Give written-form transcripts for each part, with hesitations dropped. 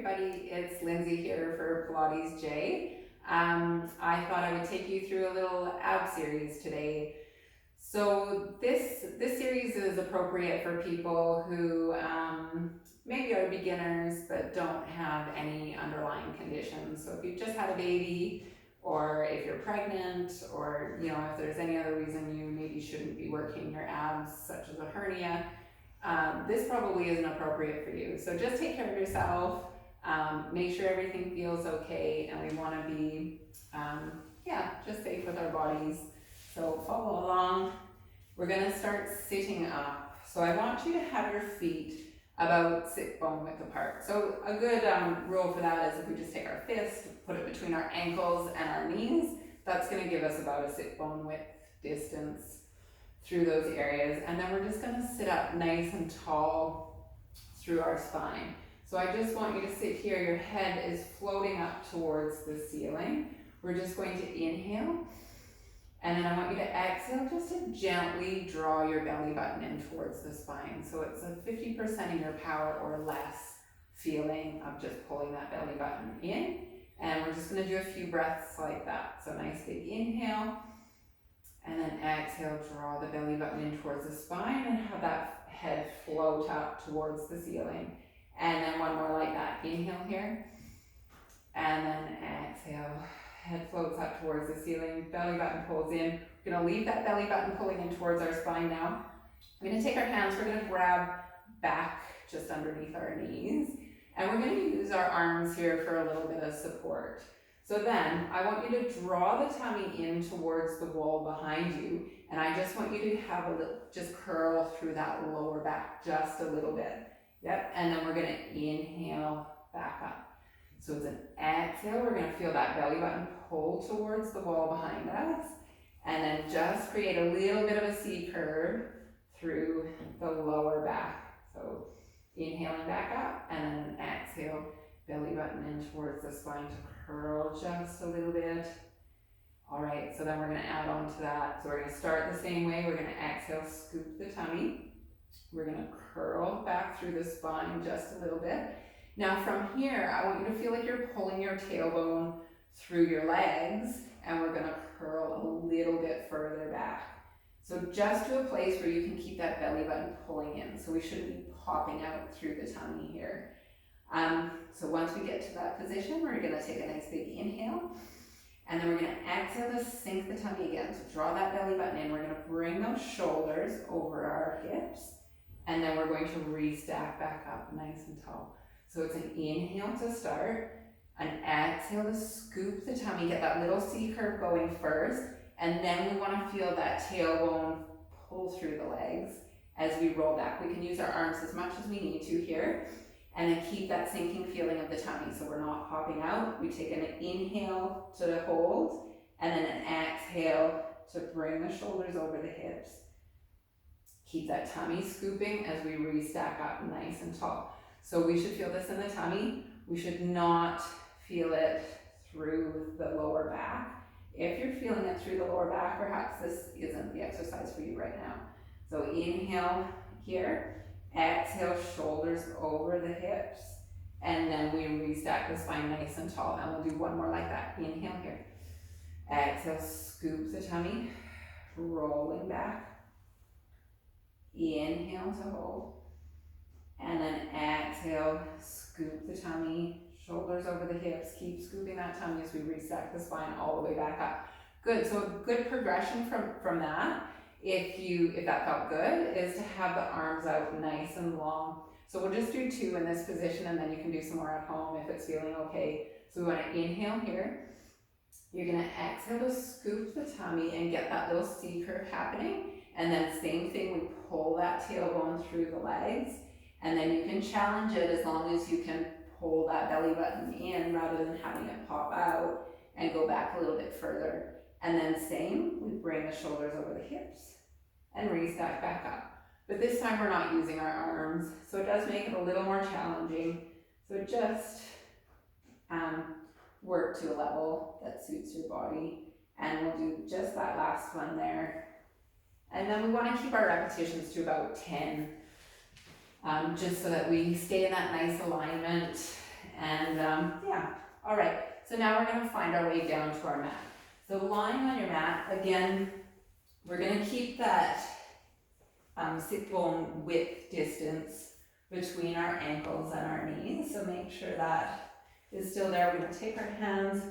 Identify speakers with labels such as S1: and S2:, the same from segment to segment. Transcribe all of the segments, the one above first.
S1: everybody, it's Lindsay here for PilatesJ. I thought I would take you through a little ab series today. So this series is appropriate for people who maybe are beginners but don't have any underlying conditions. So if you've just had a baby, or if you're pregnant, or if there's any other reason you maybe shouldn't be working your abs, such as a hernia, this probably isn't appropriate for you. So just take care of yourself, make sure everything feels okay, and we want to be just safe with our bodies. So follow along. We're going to start sitting up. So I want you to have your feet about sit bone width apart. So a good rule for that is if we just take our fist, put it between our ankles and our knees, that's going to give us about a sit bone width distance through those areas. And then we're just going to sit up nice and tall through our spine. So I just want you to sit here, your head is floating up towards the ceiling. We're just going to inhale, and then I want you to exhale just to gently draw your belly button in towards the spine. So it's a 50% of your power or less feeling of just pulling that belly button in. And we're just going to do a few breaths like that. So nice big inhale, and then exhale, draw the belly button in towards the spine and have that head float up towards the ceiling. And then one more like that. Inhale here, and then exhale. Head floats up towards the ceiling, belly button pulls in. We're going to leave that belly button pulling in towards our spine now. We're going to take our hands, we're going to grab back just underneath our knees, and we're going to use our arms here for a little bit of support. So then I want you to draw the tummy in towards the wall behind you, and I just want you to have a little, just curl through that lower back just a little bit. Yep, and then we're going to inhale back up. So it's an exhale, we're going to feel that belly button pull towards the wall behind us, and then just create a little bit of a C curve through the lower back. So inhaling back up, and then an exhale, belly button in towards the spine to curl just a little bit. All right, so then we're going to add on to that. So we're going to start the same way. We're going to exhale, scoop the tummy. We're going to curl back through the spine just a little bit. Now from here, I want you to feel like you're pulling your tailbone through your legs, and we're going to curl a little bit further back. So just to a place where you can keep that belly button pulling in. So we shouldn't be popping out through the tummy here. So once we get to that position, we're going to take a nice big inhale, and then we're going to exhale to sink the tummy again. So draw that belly button in. We're going to bring those shoulders over our hips, and then we're going to restack back up nice and tall. So it's an inhale to start, an exhale to scoop the tummy, get that little C curve going first, and then we want to feel that tailbone pull through the legs as we roll back. We can use our arms as much as we need to here, and then keep that sinking feeling of the tummy so we're not popping out. We take an inhale to hold, and then an exhale to bring the shoulders over the hips. Keep that tummy scooping as we restack up nice and tall. So we should feel this in the tummy. We should not feel it through the lower back. If you're feeling it through the lower back, perhaps this isn't the exercise for you right now. So inhale here, exhale, shoulders over the hips, and then we restack the spine nice and tall. And we'll do one more like that. Inhale here, exhale, scoop the tummy, rolling back. Inhale to hold. And then exhale, scoop the tummy, shoulders over the hips, keep scooping that tummy as we restack the spine all the way back up. Good, so a good progression from that, if that felt good, is to have the arms out nice and long. So we'll just do 2 in this position, and then you can do some more at home if it's feeling okay. So we want to inhale here. You're going to exhale to scoop the tummy and get that little C curve happening. And then same thing, we pull that tailbone through the legs. And then you can challenge it as long as you can pull that belly button in rather than having it pop out, and go back a little bit further. And then same, we bring the shoulders over the hips and restack back up. But this time we're not using our arms, so it does make it a little more challenging. So just work to a level that suits your body. And we'll do just that last one there. And then we want to keep our repetitions to about 10. Just so that we stay in that nice alignment And yeah, all right. So now we're gonna find our way down to our mat. So lying on your mat, again, we're gonna keep that sit bone width distance between our ankles and our knees. So make sure that is still there. We're gonna take our hands,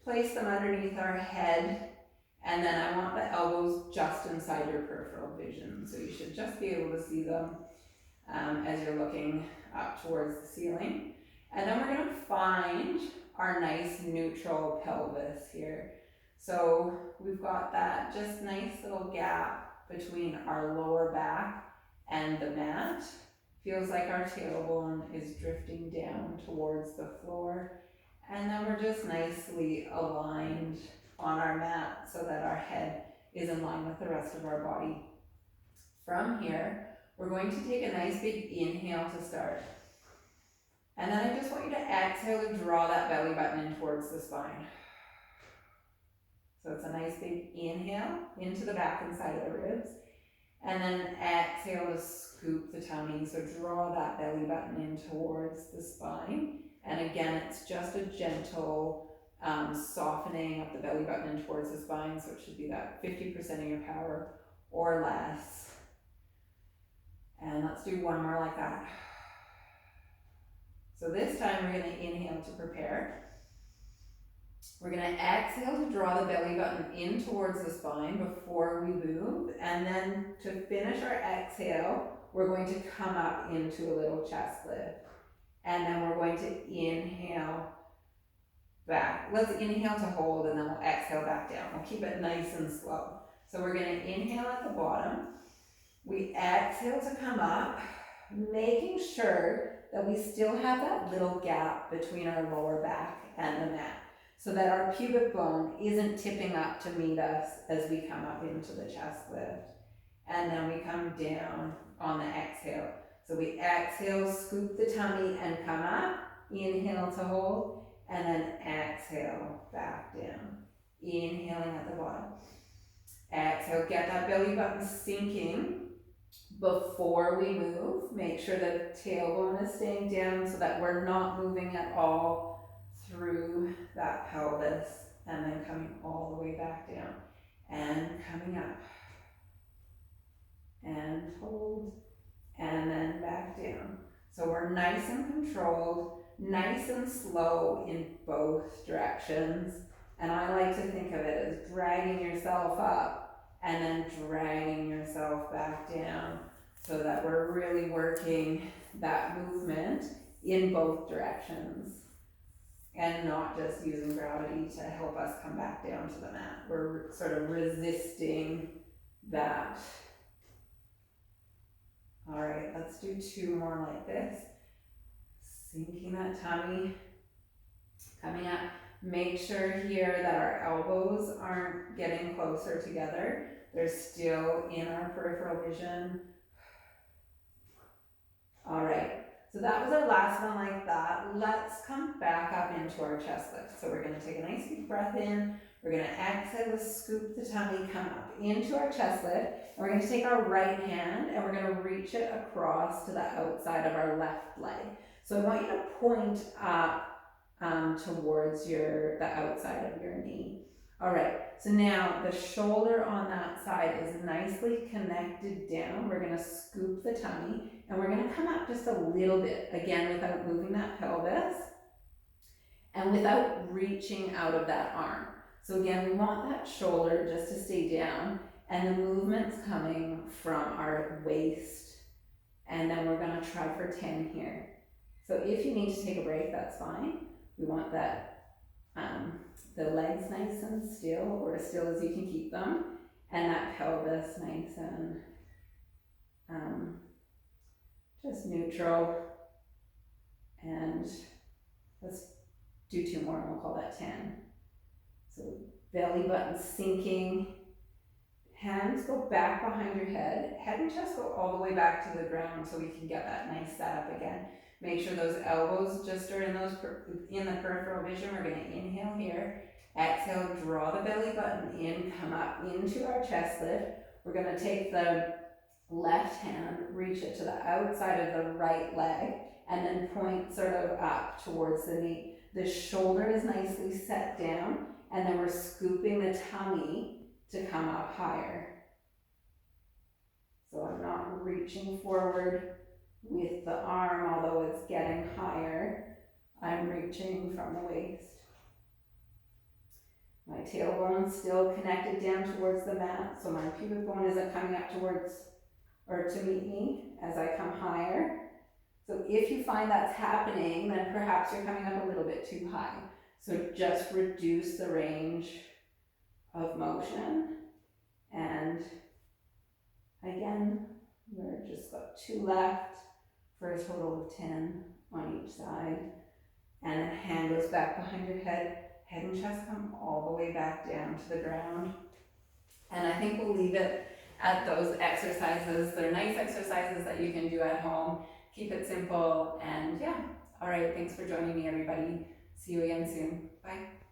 S1: place them underneath our head, and then I want the elbows just inside your peripheral vision. So you should just be able to see them as you're looking up towards the ceiling. And then we're gonna find our nice neutral pelvis here. So we've got that just nice little gap between our lower back and the mat. Feels like our tailbone is drifting down towards the floor. And then we're just nicely aligned on our mat so that our head is in line with the rest of our body. From here, we're going to take a nice big inhale to start. And then I just want you to exhale to draw that belly button in towards the spine. So it's a nice big inhale into the back and side of the ribs. And then exhale to scoop the tummy. So draw that belly button in towards the spine. And again, it's just a gentle softening of the belly button in towards the spine. So it should be that 50% of your power or less. And let's do one more like that. So this time we're going to inhale to prepare. We're going to exhale to draw the belly button in towards the spine before we move. And then to finish our exhale, we're going to come up into a little chest lift. And then we're going to inhale back. Let's inhale to hold and then we'll exhale back down. We'll keep it nice and slow. So we're going to inhale at the bottom. We exhale to come up, making sure that we still have that little gap between our lower back and the mat, so that our pubic bone isn't tipping up to meet us as we come up into the chest lift. And then we come down on the exhale. So we exhale, scoop the tummy and come up, inhale to hold, and then exhale back down. Inhaling at the bottom. Exhale, get that belly button sinking before we move. Make sure the tailbone is staying down so that we're not moving at all through that pelvis, and then coming all the way back down and coming up and hold and then back down. So we're nice and controlled, nice and slow in both directions. And I like to think of it as dragging yourself up and then dragging yourself back down, so that we're really working that movement in both directions and not just using gravity to help us come back down to the mat. We're sort of resisting that. All right, let's do two more like this. Sinking that tummy, coming up. Make sure here that our elbows aren't getting closer together. They're still in our peripheral vision. All right, so that was our last one like that. Let's come back up into our chest lift. So we're gonna take a nice deep breath in. We're gonna exhale to scoop the tummy, come up into our chest lift. And we're gonna take our right hand and we're gonna reach it across to the outside of our left leg. So I want you to point up towards the outside of your knee. All right, so now the shoulder on that side is nicely connected down. We're gonna scoop the tummy and we're gonna come up just a little bit, again, without moving that pelvis and without reaching out of that arm. So again, we want that shoulder just to stay down, and the movement's coming from our waist. And then we're gonna try for 10 here. So if you need to take a break, that's fine. We want that the legs nice and still, or as still as you can keep them, and that pelvis nice and just neutral. And let's do two more and we'll call that 10. So belly button sinking, hands go back behind your head and chest go all the way back to the ground so we can get that nice setup again. Make sure those elbows just are in the peripheral vision. We're going to inhale here, exhale, draw the belly button in, come up into our chest lift. We're going to take the left hand, reach it to the outside of the right leg, and then point sort of up towards the knee. The shoulder is nicely set down, and then we're scooping the tummy to come up higher. So I'm not reaching forward with the arm, although it's getting higher. I'm reaching from the waist. My tailbone's still connected down towards the mat, so my pubic bone isn't coming up towards or to meet me as I come higher. So if you find that's happening, then perhaps you're coming up a little bit too high. So just reduce the range of motion. And again, we're just got 2 left for a total of 10 on each side. And then hand goes back behind your head. Head and chest come all the way back down to the ground. And I think we'll leave it at those exercises. They're nice exercises that you can do at home. Keep it simple, and yeah. All right, thanks for joining me, everybody. See you again soon. Bye.